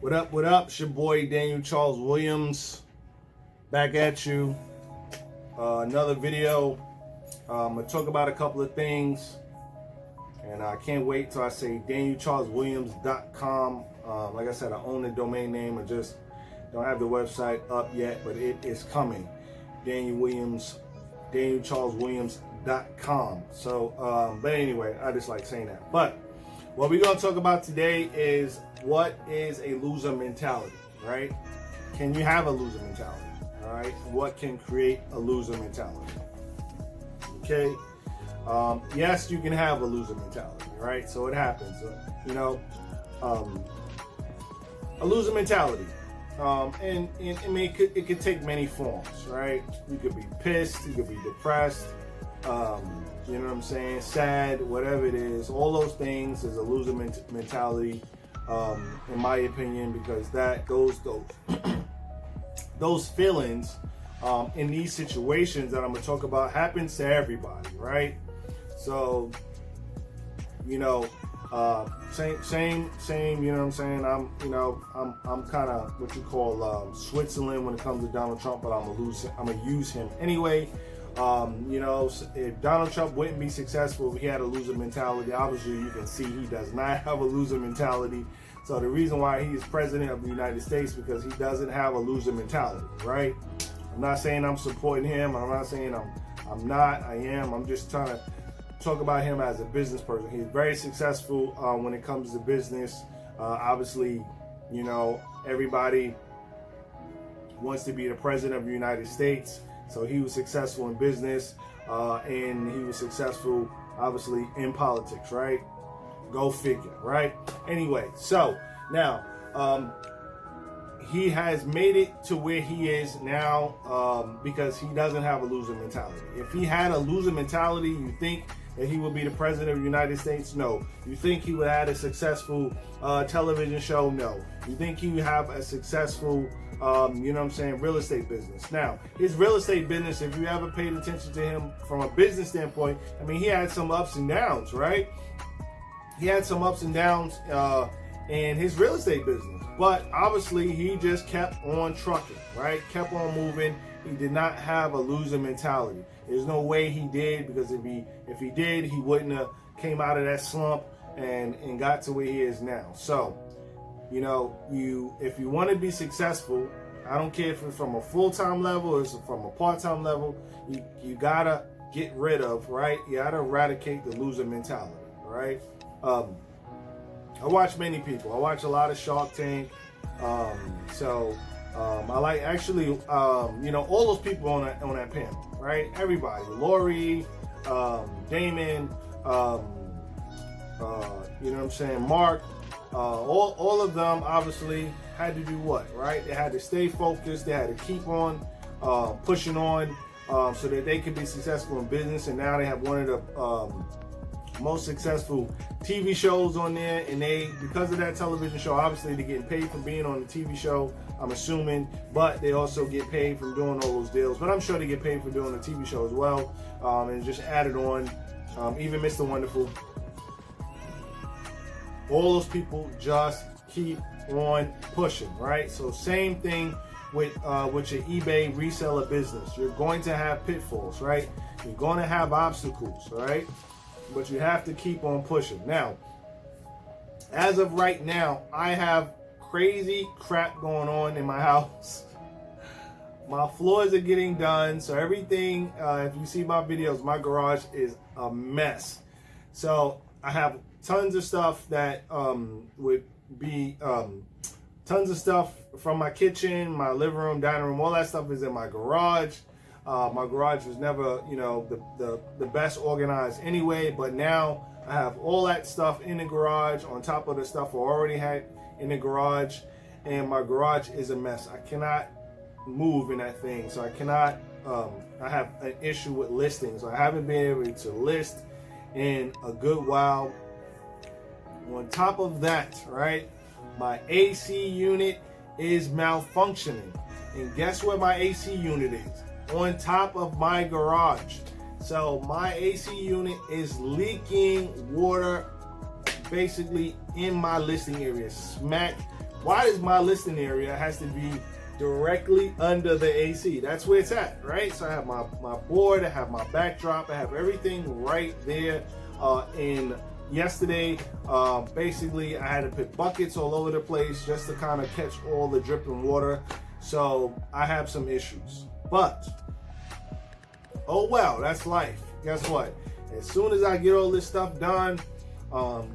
What up, what up? It's your boy Daniel Charles Williams back at you. Another video. I'm going to talk about a couple of things, and I can't wait till I say DanielCharlesWilliams.com. Like I said, I own the domain name. I just don't have the website up yet, but it is coming. DanielCharlesWilliams.com. So, but anyway, I just like saying that. But what we're going to talk about today is what is a loser mentality, right? Can you have a loser mentality? All right. What can create a loser mentality? Okay. Yes, you can have a loser mentality, right? So it happens, a loser mentality. And I mean, it could take many forms, right? You could be pissed, you could be depressed, you know what I'm saying? Sad, whatever it is. All those things is a loser mentality, in my opinion, because those feelings in these situations that I'm gonna talk about happens to everybody, right? So, same, you know what I'm saying? I'm kind of what you call Switzerland when it comes to Donald Trump, but I'm gonna use him anyway. If Donald Trump wouldn't be successful if he had a loser mentality, obviously you can see he does not have a loser mentality. So the reason why he is president of the United States, because he doesn't have a loser mentality, right? I'm not saying I'm supporting him. I'm not saying I'm not. I am. I'm just trying to talk about him as a business person. He's very successful when it comes to business. Obviously, everybody wants to be the president of the United States. So he was successful in business, and he was successful, obviously, in politics, right? Go figure, right? Anyway, so now he has made it to where he is now because he doesn't have a loser mentality. If he had a loser mentality, you think that he would be the president of the United States? No. You think he would have a successful television show? No. You think he would have a successful, real estate business? Now, his real estate business, if you ever paid attention to him from a business standpoint, I mean, he had some ups and downs, right? He had some ups and downs in his real estate business. But obviously, he just kept on trucking, right? Kept on moving. He did not have a loser mentality. There's no way he did, because if he did, he wouldn't have came out of that slump and got to where he is now. So, if you want to be successful, I don't care if it's from a full-time level or it's from a part-time level, you gotta get rid of, right? You gotta eradicate the loser mentality, right? I watch many people. I watch a lot of Shark Tank. I like actually, all those people on that panel, right? Everybody, Lori, Damon, Mark, all of them obviously had to do what, right? They had to stay focused. They had to keep on pushing on so that they could be successful in business. And now they have one of the most successful TV shows on there, and because of that television show, obviously they're getting paid for being on the TV show, I'm assuming, but they also get paid from doing all those deals. But I'm sure they get paid for doing the TV show as well, and just added on, even Mr. Wonderful. All those people just keep on pushing, right? So same thing with your eBay reseller business. You're going to have pitfalls, right? You're going to have obstacles, right? But you have to keep on pushing. Now, as of right now, I have crazy crap going on in my house. My floors are getting done, so everything, if you see my videos, my garage is a mess. So I have tons of stuff that would be tons of stuff from my kitchen, my living room, dining room, all that stuff is in my garage. My garage was never, the best organized anyway, but now I have all that stuff in the garage on top of the stuff I already had in the garage, and my garage is a mess. I cannot move in that thing, so I cannot, I have an issue with listing, so I haven't been able to list in a good while. On top of that, right, my AC unit is malfunctioning, and guess where my AC unit is? On top of my garage. So my AC unit is leaking water basically in my listing area, smack why does my listing area has to be directly under the AC? That's where it's at, right? So I have my board, I have my backdrop, I have everything right there. And yesterday, basically I had to put buckets all over the place just to kind of catch all the dripping water. So I have some issues, but oh well, that's life. Guess what? As soon as I get all this stuff done,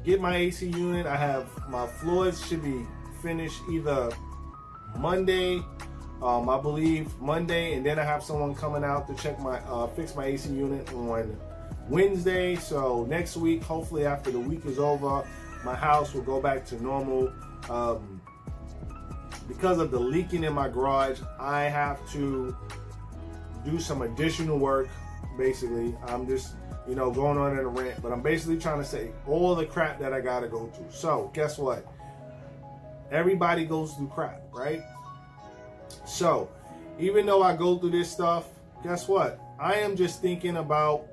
get my AC unit, I have my floors should be finished either Monday, I believe Monday, and then I have someone coming out to check my fix my AC unit on Wednesday. So next week, hopefully after the week is over, my house will go back to normal. Because of the leaking in my garage, I have to do some additional work. Basically, I'm just, you know, going on in a rant, but I'm basically trying to say all the crap that I gotta go through. So guess what? Everybody goes through crap, right? So even though I go through this stuff, guess what? I am just thinking about,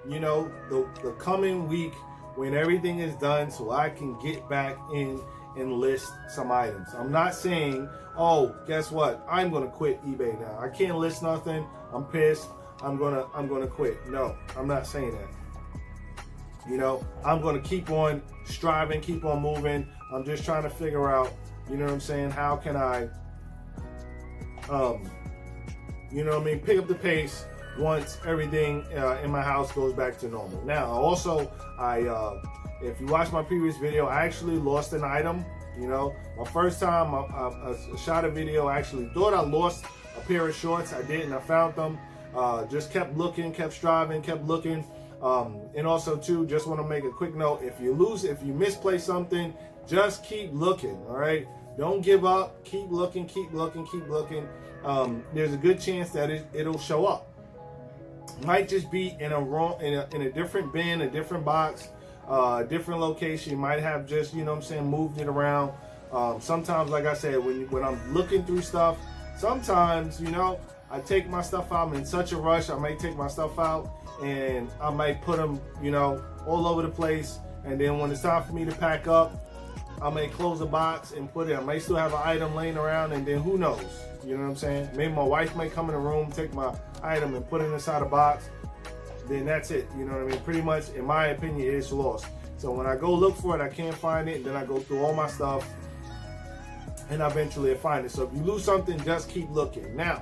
you know, the coming week when everything is done, so I can get back in and list some items. I'm not saying, oh, guess what? I'm gonna quit eBay now. I can't list nothing. I'm pissed. I'm gonna quit. No, I'm not saying that. You know, I'm gonna keep on striving, keep on moving. I'm just trying to figure out, you know what I'm saying, how can I, you know what I mean, pick up the pace once everything in my house goes back to normal. Now, also, if you watch my previous video, I actually lost an item. You know, my first time I shot a video, I actually thought I lost a pair of shorts. I didn't. I found them. Just kept looking, kept striving, kept looking. And also, too, just want to make a quick note. If you misplace something, just keep looking, all right? Don't give up. Keep looking, keep looking, keep looking. There's a good chance that it'll show up. Might just be in a different bin, a different box, different location. You might have just, you know what I'm saying, moved it around. Sometimes, like I said, when I'm looking through stuff, sometimes, you know, I take my stuff out. I'm in such a rush. I might take my stuff out and I might put them, you know, all over the place. And then when it's time for me to pack up, I may close the box and put it. I may still have an item laying around, and then who knows? You know what I'm saying? Maybe my wife may come in the room, take my item and put it inside a box. Then that's it. You know what I mean? Pretty much, in my opinion, it's lost. So when I go look for it, I can't find it. And then I go through all my stuff and eventually I find it. So if you lose something, just keep looking. Now,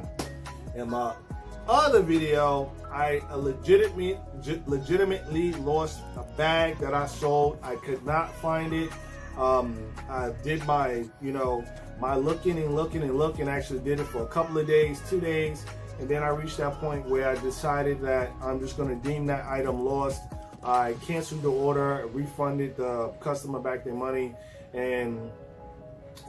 in my other video, I legitimately lost a bag that I sold. I could not find it. I did my, you know, my looking and looking and looking. Actually did it for a couple of days, 2 days. And then I reached that point where I decided that I'm just going to deem that item lost. I canceled the order, refunded the customer back their money, and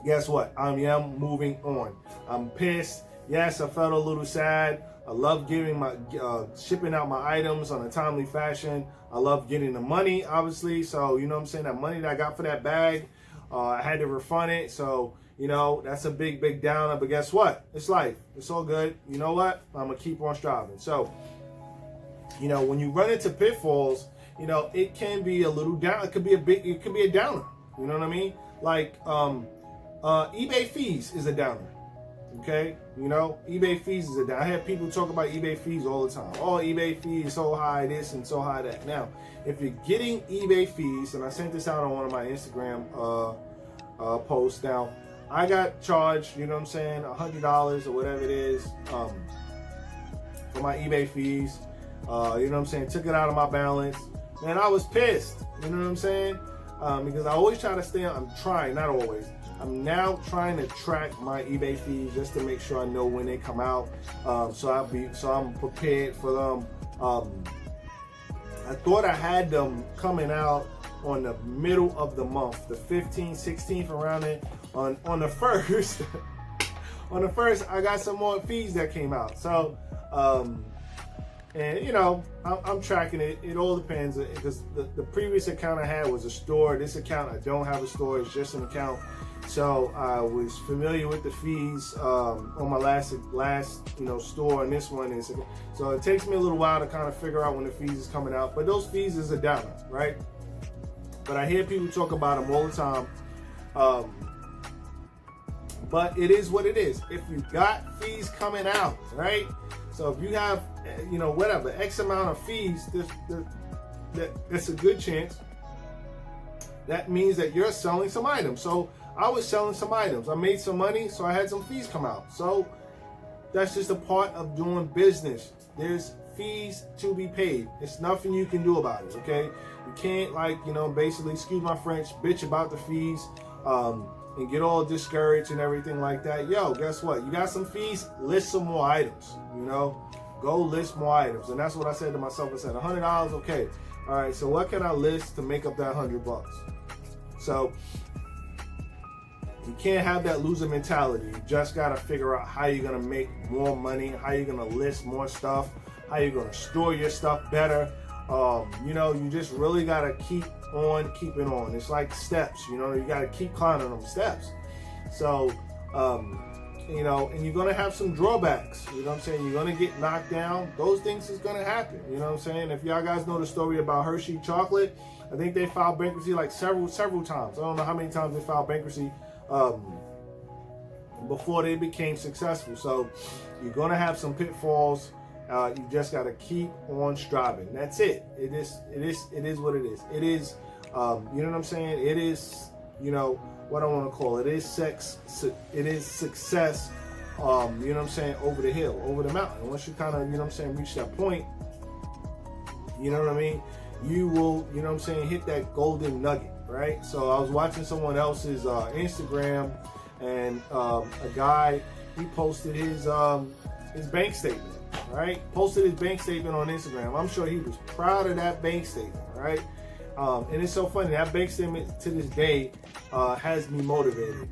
guess what? I am moving on. I'm pissed. Yes, I felt a little sad. I love giving my shipping out my items on a timely fashion. I love getting the money, obviously. So, you know what I'm saying? That money that I got for that bag, I had to refund it. So, you know, that's a big downer. But guess what? It's life. It's all good. You know what? I'm going to keep on striving. So, you know, when you run into pitfalls, you know, it can be a little down. It could be a downer. You know what I mean? Like, eBay fees is a downer. Okay, you know, eBay fees is a downer. I have people talk about eBay fees all the time. Oh, eBay fees so high this and so high that. Now, if you're getting eBay fees, and I sent this out on one of my Instagram posts. Now, I got charged, you know what I'm saying, $100 or whatever it is for my eBay fees. You know what I'm saying? Took it out of my balance. Man, I was pissed. You know what I'm saying? Because I always try to stay on. I'm trying, not always. I'm now trying to track my eBay fees just to make sure I know when they come out. So I'm prepared for them. I thought I had them coming out on the middle of the month, the 15th, 16th, around it. On the 1st, on the 1st, I got some more fees that came out. So, and you know, I'm tracking it. It all depends, because the previous account I had was a store. This account, I don't have a store. It's just an account. So I was familiar with the fees on my last you know, store, and this one is. So it takes me a little while to kind of figure out when the fees is coming out. But those fees is a downer, right? But I hear people talk about them all the time. but it is what it is. If you got fees coming out, right? So if you have, whatever, X amount of fees, that's a good chance. That means that you're selling some items. So I was selling some items. I made some money, so I had some fees come out. So that's just a part of doing business. There's fees to be paid. It's nothing you can do about it, okay? You can't, basically, excuse my French, bitch about the fees and get all discouraged and everything like that. Yo, guess what? You got some fees, list some more items, Go list more items. And that's what I said to myself. I said, $100, okay. All right, so what can I list to make up that $100? So you can't have that loser mentality. You just got to figure out how you're going to make more money, how you're going to list more stuff, how you're going to store your stuff better. You just really got to keep on keeping on. It's like steps, you got to keep climbing them steps. So, and you're going to have some drawbacks. You know what I'm saying? You're going to get knocked down. Those things is going to happen. You know what I'm saying? If y'all guys know the story about Hershey chocolate, I think they filed bankruptcy like several times. I don't know how many times they filed bankruptcy before they became successful. So you're going to have some pitfalls. You just got to keep on striving. That's it. It is what it is. It is, you know what I'm saying? It is, what I want to call it. It is success, you know what I'm saying, over the hill, over the mountain. And once you kind of, you know what I'm saying, reach that point, you know what I mean, you will, you know what I'm saying, hit that golden nugget, right? So I was watching someone else's Instagram, and a guy, he posted his bank statement, right? Posted his bank statement on Instagram. I'm sure he was proud of that bank statement, right? And it's so funny, that bank statement to this day has me motivated.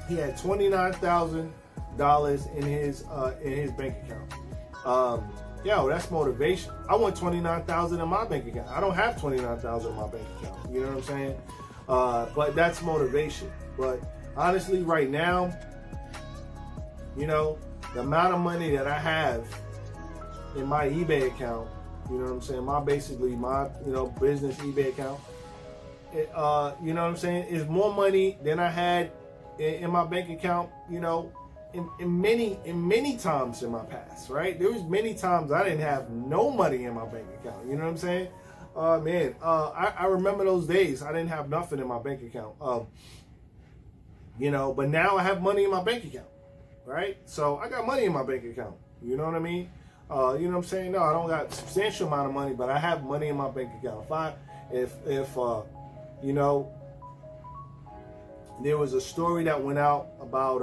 He had $29,000 in his bank account. Yo, that's motivation. I want $29,000 in my bank account. I don't have $29,000 in my bank account. You know what I'm saying? But that's motivation. But honestly, right now, the amount of money that I have in my eBay account, you know what I'm saying, my business eBay account, you know what I'm saying, is more money than I had in my bank account, in many times in my past, right? There was many times I didn't have no money in my bank account. You know what I'm saying? I remember those days. I didn't have nothing in my bank account. But now I have money in my bank account, right? So I got money in my bank account. You know what I mean? You know what I'm saying? No, I don't got a substantial amount of money, but I have money in my bank account. If there was a story that went out about,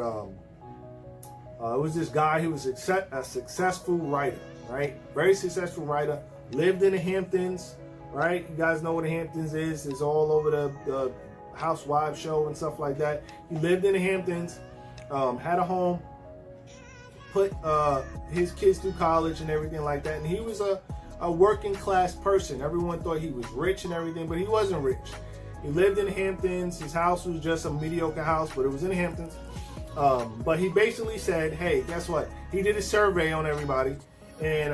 it was this guy who was a successful writer, right? Very successful writer, lived in the Hamptons, right? You guys know what the Hamptons is. It's all over the Housewives show and stuff like that. He lived in the Hamptons, had a home, put his kids through college and everything like that. And he was a working class person. Everyone thought he was rich and everything, but he wasn't rich. He lived in the Hamptons. His house was just a mediocre house, but it was in the Hamptons. But he basically said, hey, guess what? He did a survey on everybody. And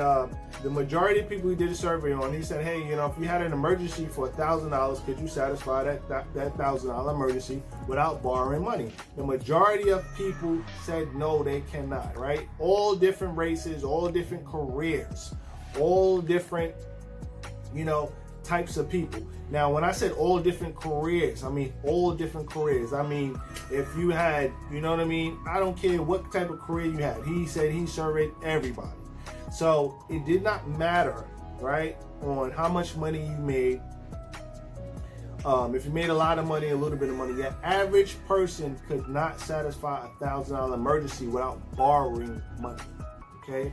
the majority of people he did a survey on, he said, hey, if you had an emergency for $1,000, could you satisfy that $1,000 emergency without borrowing money? The majority of people said no, they cannot, right? All different races, all different careers, all different, types of people. Now, when I said all different careers, I mean all different careers. I mean, if you had, you know what I mean? I don't care what type of career you had. He said he surveyed everybody. So it did not matter, right, on how much money you made. If you made a lot of money, a little bit of money, the average person could not satisfy a $1,000 emergency without borrowing money, okay?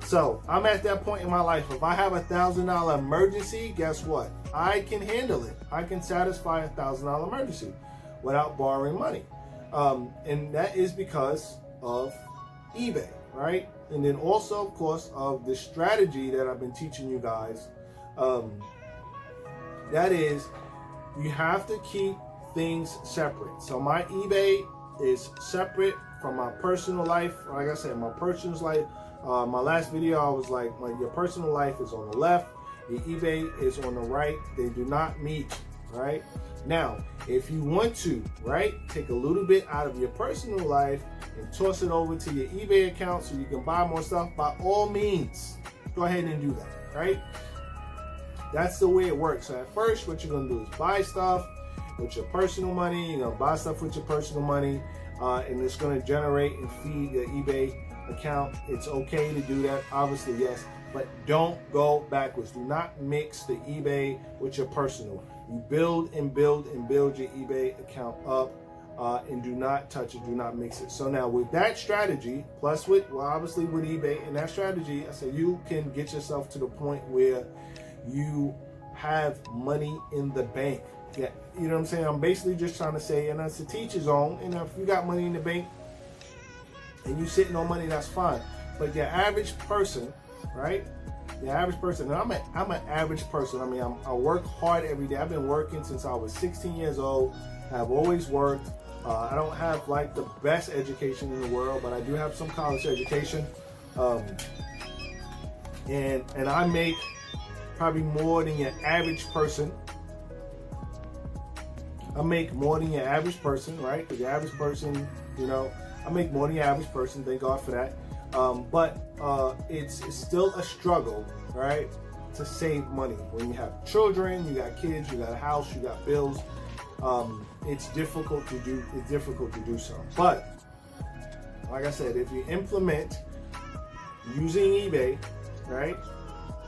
So I'm at that point in my life. If I have a $1,000 emergency, guess what? I can handle it. I can satisfy a $1,000 emergency without borrowing money. And that is because of eBay, right? And then also, of course, of the strategy that I've been teaching you guys. That is, you have to keep things separate. So my eBay is separate from my personal life. Like I said, my personal life. My last video, I was like, your personal life is on the left, your eBay is on the right. They do not meet, right? Now, if you want to, right, take a little bit out of your personal life and toss it over to your eBay account so you can buy more stuff, by all means, go ahead and do that, right? That's the way it works. So at first, what you're gonna do is buy stuff with your personal money. You're gonna buy stuff with your personal money, and it's gonna generate and feed your eBay account. It's okay to do that, obviously, yes, but don't go backwards. Do not mix the eBay with your personal. You build and build and build your eBay account up, and do not touch it, do not mix it. So now with that strategy, plus with, well, obviously with eBay and that strategy, I said you can get yourself to the point where you have money in the bank. Yeah, you know what I'm saying? I'm basically just trying to say, and that's the teacher's own, and if you got money in the bank and you sitting on money, that's fine. But your average person, right? The average person, and I'm an average person. I mean, I work hard every day. I've been working since I was 16 years old. I've always worked. I don't have like the best education in the world, but I do have some college education. And I make probably more than your average person. I make more than your average person, right? Because the average person, you know, I make more than your average person. Thank God for that. But it's still a struggle, right, to save money. When you have children, you got kids, you got a house, you got bills. It's difficult to do. It's difficult to do so. But like I said, if you implement using eBay, right,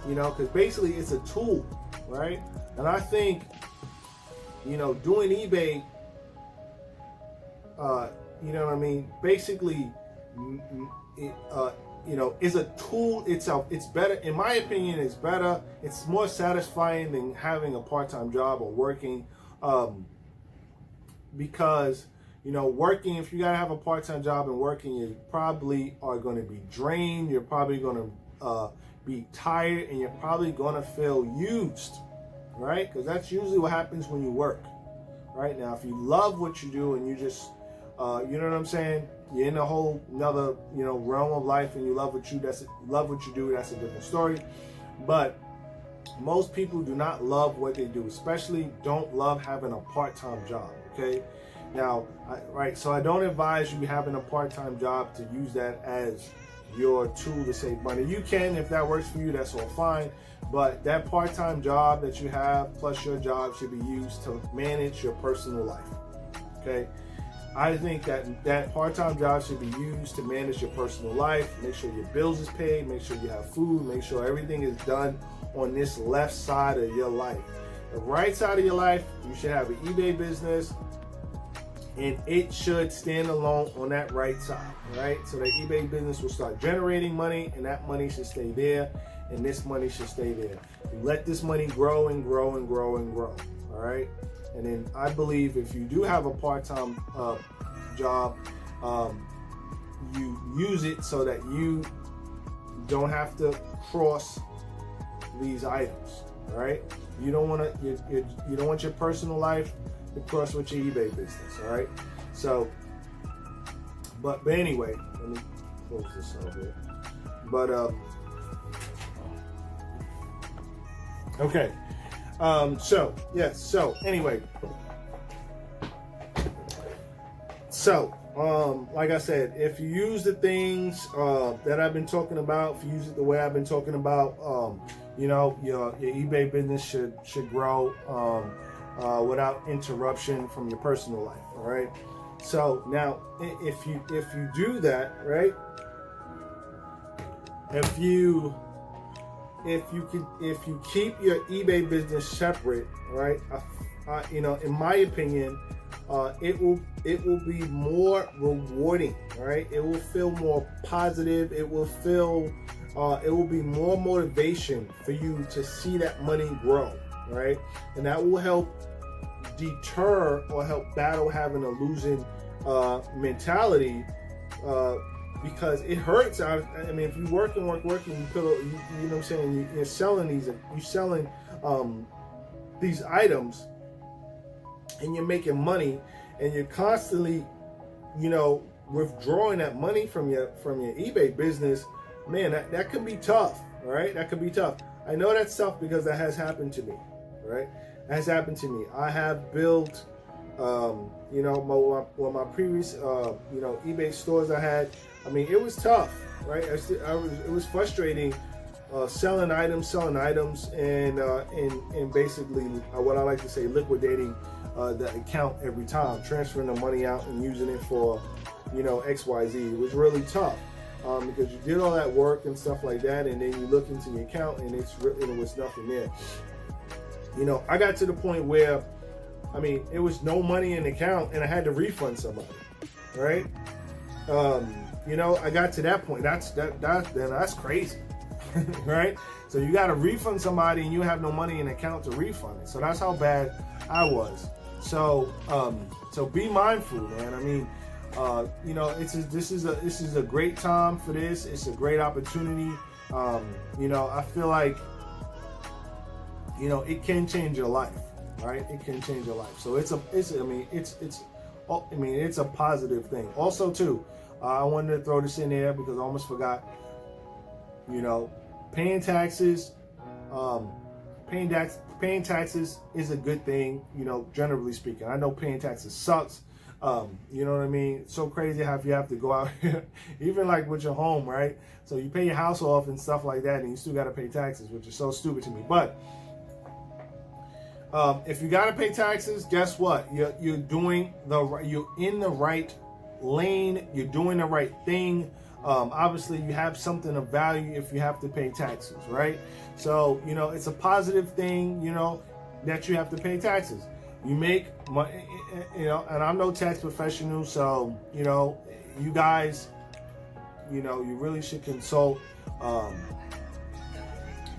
you know, because basically it's a tool, right? And I think, you know, doing eBay, you know what I mean? Basically, you know, is a tool itself. It's better, in my opinion, it's better. It's more satisfying than having a part-time job or working, because, you know, working, if you gotta have a part-time job and working, you probably are going to be drained. You're probably going to be tired, and you're probably going to feel used, right? Because that's usually what happens when you work, right? Now, if you love what you do and you just, you know what I'm saying? You're in a whole another, you know, realm of life, and you love what you do. That's a different story. But most people do not love what they do, especially don't love having a part-time job. Okay. Now, right. So I don't advise you having a part-time job to use that as your tool to save money. You can, if that works for you, that's all fine. But that part-time job that you have plus your job should be used to manage your personal life. Okay. I think that part-time job should be used to manage your personal life, make sure your bills is paid, make sure you have food, make sure everything is done on this left side of your life. The right side of your life, you should have an eBay business, and it should stand alone on that right side, right? So the eBay business will start generating money, and that money should stay there, and this money should stay there. You let this money grow and grow and grow and grow, all right? And then I believe if you do have a part-time job, you use it so that you don't have to cross these items, all right? You don't want to. You don't want your personal life to cross with your eBay business, all right? So, but anyway, let me close this over here. But okay. So yes. So anyway. So like I said, if you use the things that I've been talking about, if you use it the way I've been talking about, you know, your eBay business should grow without interruption from your personal life. All right. So now, if you do that, right? If you keep your eBay business separate, right? You know, in my opinion, it will be more rewarding, right? It will feel more positive. It will be more motivation for you to see that money grow, right? And that will help deter or help battle having a losing mentality, because it hurts. I mean, if you work and you put, you know what I'm saying, you're selling these items, and you're making money, and you're constantly, you know, withdrawing that money from your eBay business, man, that could be tough, right? That could be tough. I know that's tough because that has happened to me, right? has happened to me. I have built, you know, my previous, you know, eBay stores I had. I mean, it was tough, right? It was frustrating selling items, and basically what I like to say, liquidating the account every time, transferring the money out and using it for, you know, XYZ. It was really tough because you did all that work and stuff like that, and then you look into your account and it was nothing there. You know, I got to the point where, I mean, it was no money in the account and I had to refund somebody, right? You know, I got to that point. That's crazy, right? So you got to refund somebody and you have no money in the account to refund it. So that's how bad I was. So, so be mindful, man. I mean, you know, this is a great time for this. It's a great opportunity. You know, I feel like, you know, it can change your life, right? It can change your life. So it's a positive thing. Also, too, I wanted to throw this in there because I almost forgot. You know, paying taxes is a good thing. You know, generally speaking, I know paying taxes sucks. You know what I mean? It's so crazy how you have to go out here, even like with your home, right? So you pay your house off and stuff like that, and you still got to pay taxes, which is so stupid to me. But if you got to pay taxes, guess what? You're in the right lane. You're doing the right thing. Obviously, you have something of value if you have to pay taxes, right? So, you know, it's a positive thing, you know, that you have to pay taxes. You make money, you know, and I'm no tax professional, so, you know, you guys, you know, you really should consult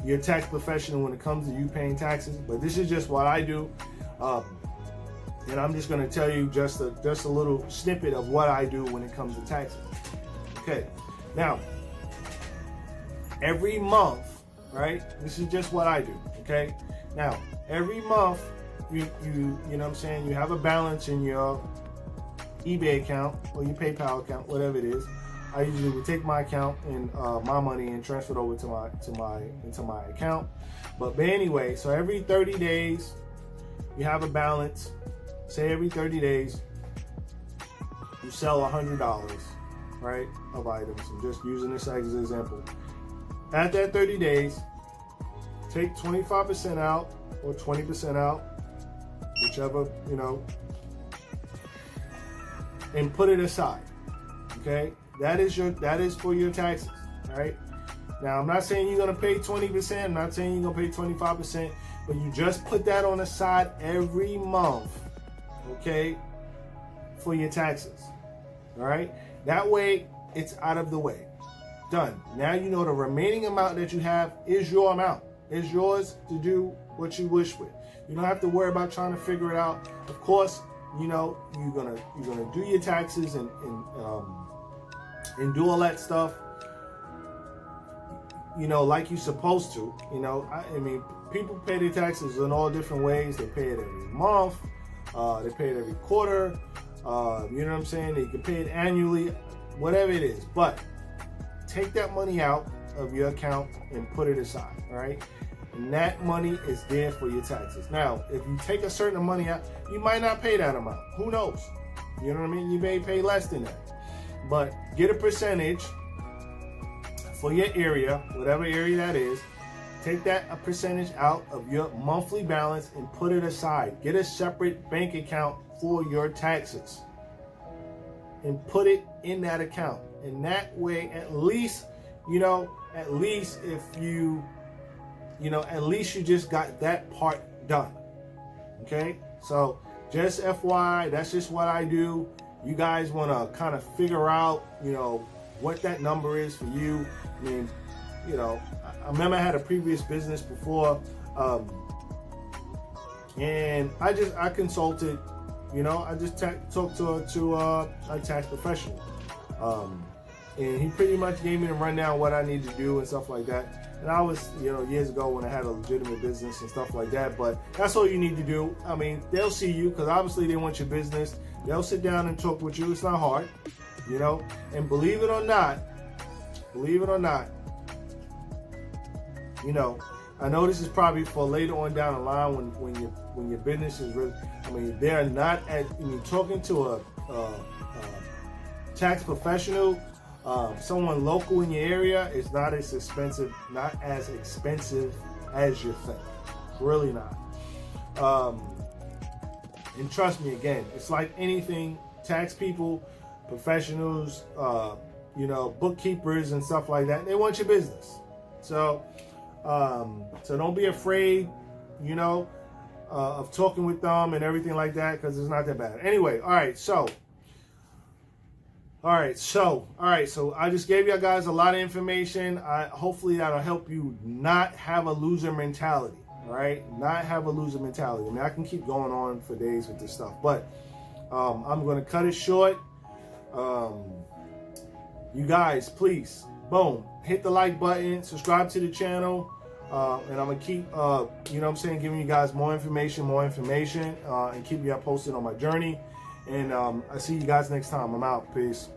your tax professional when it comes to you paying taxes. But this is just what I do, and I'm just going to tell you just a little snippet of what I do when it comes to taxes. Okay, now every month, right? This is just what I do. Okay, now every month you know what I'm saying, you have a balance in your eBay account or your PayPal account, whatever it is. I usually would take my account and my money and transfer it over into my account. But anyway, so every 30 days you have a balance. Say every 30 days you sell $100, right, of items. I'm just using this as an example. At that 30 days, take 25% out or 20% out, whichever, you know, and put it aside. Okay, that is for your taxes, right? Now, I'm not saying you're gonna pay 20%. I'm not saying you're gonna pay 25%, but you just put that on the side every month, okay, for your taxes. All right, that way it's out of the way. Done. Now you know the remaining amount that you have is your amount. It's yours to do what you wish with. You don't have to worry about trying to figure it out. Of course, you know, you're gonna do your taxes and do all that stuff, you know, like you're supposed to. You know, I mean, people pay their taxes in all different ways. They pay it every month. They pay it every quarter. You know what I'm saying? They can pay it annually, whatever it is. But take that money out of your account and put it aside, all right? And that money is there for your taxes. Now, if you take a certain money out, you might not pay that amount. Who knows? You know what I mean? You may pay less than that. But get a percentage for your area, whatever area that is. Take a percentage out of your monthly balance and put it aside. Get a separate bank account for your taxes and put it in that account. And that way, at least, you know, at least if you just got that part done. Okay? So just FYI, that's just what I do. You guys want to kind of figure out, you know, what that number is for you. I mean, you know, I remember I had a previous business before, and I consulted, you know, I just talked to a tax professional, and he pretty much gave me the rundown of what I need to do and stuff like that. And I was, you know, years ago when I had a legitimate business and stuff like that. But that's all you need to do. I mean, they'll see you because obviously they want your business. They'll sit down and talk with you. It's not hard, you know. And believe it or not, you know, I know this is probably for later on down the line when your business is really. I mean, they're not as. When you're talking to a tax professional, someone local in your area, it's not as expensive. Not as expensive as you think. It's really not. And trust me, again, it's like anything. Tax people, professionals, bookkeepers and stuff like that. They want your business. So don't be afraid, of talking with them and everything like that, because it's not that bad. Anyway, all right. So I just gave you guys a lot of information. Hopefully that'll help you not have a loser mentality. All right, not have a loser mentality. I mean, I can keep going on for days with this stuff, but I'm going to cut it short. You guys, please, boom, hit the like button, subscribe to the channel, and I'm going to keep, giving you guys more information, and keep you up posted on my journey. And I see you guys next time. I'm out. Peace.